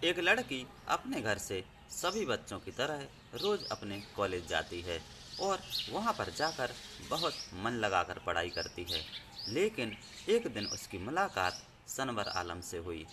एक लड़की अपने घर से सभी बच्चों की तरह रोज अपने कॉलेज जाती है और वहां पर जाकर बहुत मन लगाकर पढ़ाई करती है। लेकिन एक दिन उसकी मुलाकात सनवर आलम से हुई।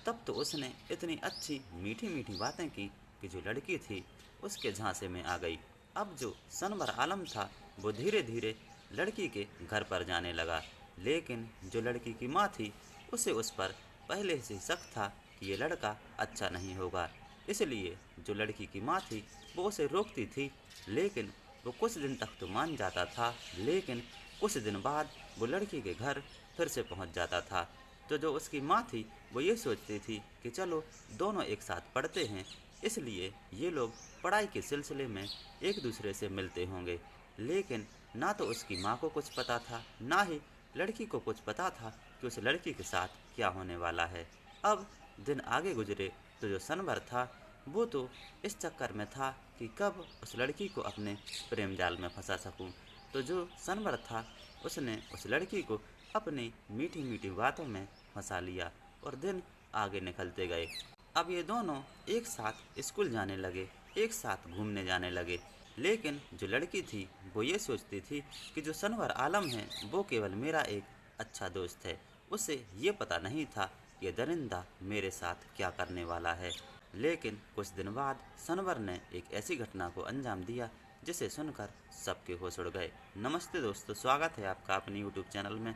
तब तो उसने इतनी अच्छी मीठी मीठी बातें की कि जो लड़की थी उसके झांसे में आ गई। अब जो सनवर आलम था वो धीरे धीरे लड़की के घर पर जाने लगा। लेकिन जो लड़की की माँ थी उसे उस पर पहले से शक था कि ये लड़का अच्छा नहीं होगा। इसलिए जो लड़की की माँ थी वो उसे रोकती थी। लेकिन वो कुछ दिन तक तो मान जाता था, लेकिन कुछ दिन बाद वो लड़की के घर फिर से पहुंच जाता था। तो जो उसकी माँ थी वो ये सोचती थी कि चलो दोनों एक साथ पढ़ते हैं, इसलिए ये लोग पढ़ाई के सिलसिले में एक दूसरे से मिलते होंगे। लेकिन ना तो उसकी माँ को कुछ पता था, ना ही लड़की को कुछ पता था कि उस लड़की के साथ क्या होने वाला है। अब दिन आगे गुजरे तो जो सनवर था वो तो इस चक्कर में था कि कब उस लड़की को अपने प्रेम जाल में फंसा सकूं। तो जो सनवर था उसने उस लड़की को अपनी मीठी मीठी बातों में फंसा लिया और दिन आगे निकलते गए। अब ये दोनों एक साथ स्कूल जाने लगे, एक साथ घूमने जाने लगे। लेकिन जो लड़की थी वो ये सोचती थी कि जो सनवर आलम है वो केवल मेरा एक अच्छा दोस्त है। उसे ये पता नहीं था ये दरिंदा मेरे साथ क्या करने वाला है। लेकिन कुछ दिन बाद सनवर ने एक ऐसी घटना को अंजाम दिया जिसे सुनकर सबके होश उड़ गए। नमस्ते दोस्तों, स्वागत है आपका अपने यूट्यूब चैनल में।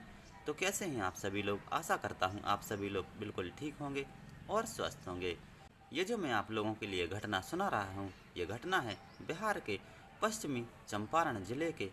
तो कैसे हैं आप सभी लोग? आशा करता हूँ आप सभी लोग बिल्कुल ठीक होंगे और स्वस्थ होंगे। ये जो मैं आप लोगों के लिए घटना सुना रहा हूँ, ये घटना है बिहार के पश्चिमी चंपारण जिले के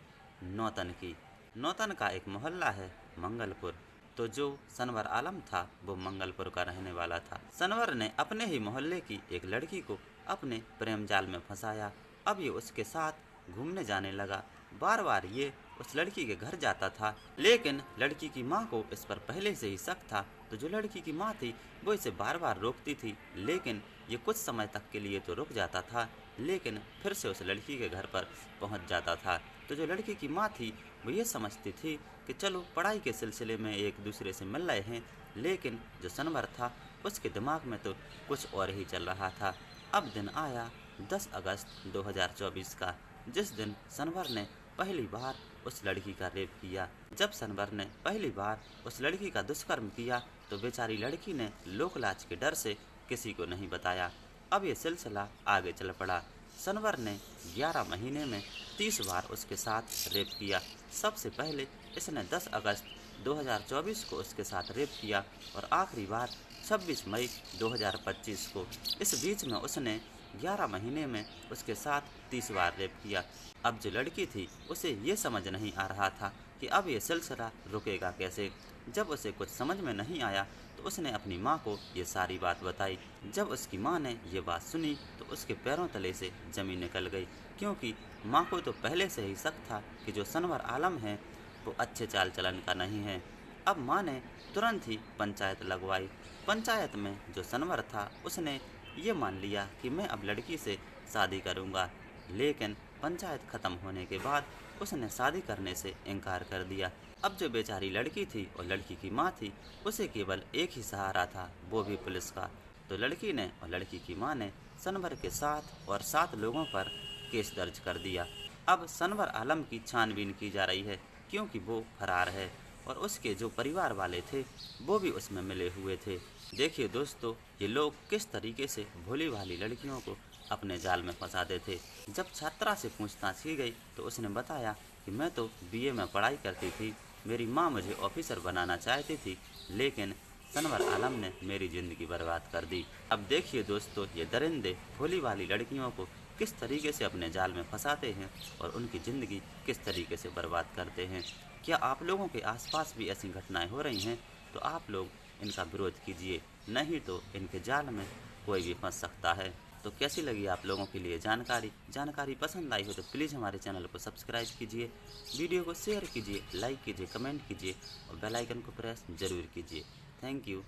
नौतन की। नौतन का एक मोहल्ला है मंगलपुर। तो जो सनवर आलम था वो मंगलपुर का रहने वाला था। सनवर ने अपने ही मोहल्ले की एक लड़की को अपने प्रेम जाल में फंसाया। अब ये उसके साथ घूमने जाने लगा। बार बार ये उस लड़की के घर जाता था, लेकिन लड़की की माँ को इस पर पहले से ही शक था। तो जो लड़की की माँ थी वो इसे बार बार रोकती थी, लेकिन ये कुछ समय तक के लिए तो रुक जाता था, लेकिन फिर से उस लड़की के घर पर पहुंच जाता था। तो जो लड़की की माँ थी वो ये समझती थी कि चलो पढ़ाई के सिलसिले में एक दूसरे से मिल रहे हैं, लेकिन जो सनवर था उसके दिमाग में तो कुछ और ही चल रहा था। अब दिन आया 10 अगस्त 2024 का, जिस दिन सनवर ने पहली बार उस लड़की का रेप किया। जब सनवर ने पहली बार उस लड़की का दुष्कर्म किया तो बेचारी लड़की ने लोकलाज के डर से किसी को नहीं बताया। अब ये सिलसिला आगे चल पड़ा। सनवर ने 11 महीने में 30 बार उसके साथ रेप किया। सबसे पहले इसने 10 अगस्त 2024 को उसके साथ रेप किया और आखिरी बार 26 मई 2025 को। इस बीच में उसने 11 महीने में उसके साथ 30 बार रेप किया। अब जो लड़की थी उसे ये समझ नहीं आ रहा था कि अब ये सिलसिला रुकेगा कैसे। जब उसे कुछ समझ में नहीं आया तो उसने अपनी माँ को ये सारी बात बताई। जब उसकी माँ ने ये बात सुनी तो उसके पैरों तले से जमीन निकल गई, क्योंकि माँ को तो पहले से ही शक था कि जो सनवर आलम है वो अच्छे चाल चलन का नहीं है। अब माँ ने तुरंत ही पंचायत लगवाई। पंचायत में जो सनवर था उसने ये मान लिया कि मैं अब लड़की से शादी करूँगा। लेकिन पंचायत खत्म होने के बाद उसने शादी करने से इनकार कर दिया। अब जो बेचारी लड़की थी और लड़की की माँ थी उसे केवल एक ही सहारा था, वो भी पुलिस का। तो लड़की ने और लड़की की माँ ने सनवर के साथ और 7 लोगों पर केस दर्ज कर दिया। अब सनवर आलम की छानबीन की जा रही है, क्योंकि वो फरार है और उसके जो परिवार वाले थे वो भी उसमें मिले हुए थे। देखिए दोस्तों, ये लोग किस तरीके से भोली भाली लड़कियों को अपने जाल में फंसाते थे। जब छात्रा से पूछताछ की गई तो उसने बताया कि मैं तो बीए में पढ़ाई करती थी, मेरी माँ मुझे ऑफिसर बनाना चाहती थी, लेकिन सनवर आलम ने मेरी ज़िंदगी बर्बाद कर दी। अब देखिए दोस्तों, ये दरिंदे भोली भाली लड़कियों को किस तरीके से अपने जाल में फंसाते हैं और उनकी ज़िंदगी किस तरीके से बर्बाद करते हैं। क्या आप लोगों के आसपास भी ऐसी घटनाएं हो रही हैं? तो आप लोग इनका विरोध कीजिए, नहीं तो इनके जाल में कोई भी फंस सकता है। तो कैसी लगी आप लोगों के लिए जानकारी पसंद आई हो तो प्लीज़ हमारे चैनल को सब्सक्राइब कीजिए, वीडियो को शेयर कीजिए, लाइक कीजिए, कमेंट कीजिए और बेल आइकन को प्रेस जरूर कीजिए। Thank you.